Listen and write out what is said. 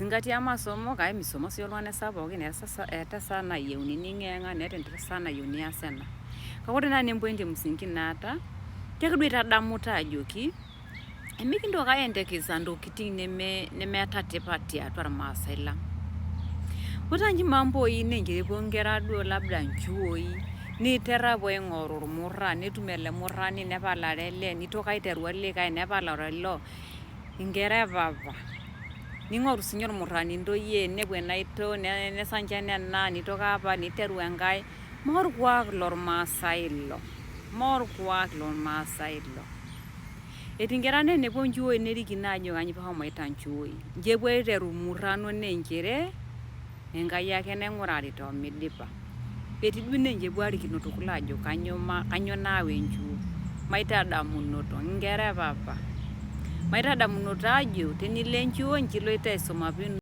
Zingatia masomo kake misomo sii oltung'ani esaa pookin eeta esaa nayieuni ning'eng'a neeta esaa nayieuni nias ena. Kake ore nai empoint msingi naata kegira aitadamu ajoki emikintoki aiendekeza ntokitin nemeeta tipat tiatua irmaasai lang'. Ore nji mamboi nepuo nkera duo labda nchuoi niterra apuo aing'oru irmurran netum ele murrani nepalare ele nitoki aiteru olikae nepalare ilo inkera epapa. Ning'oru sinye ormurrani ntoyie nepuo enaitoo nesanjana ena nitoki apal niteru enkae morkuak lormaasai ilo. Morkuak lormaasai ilo. Etii nkera nepuo nchuoi nerikino ajo kanyoo pehomoita nchuoi. Nche epuo aiteru murrano nenchere Enkai ake naing'urari tomidipa. Etii duo ninche epuo arikino tukul ajo kanyoo naawa enchuo. Maitadamunoto nkera epapa. Maitadamunoto ajo tenilo enchuo nchi iloito aisuma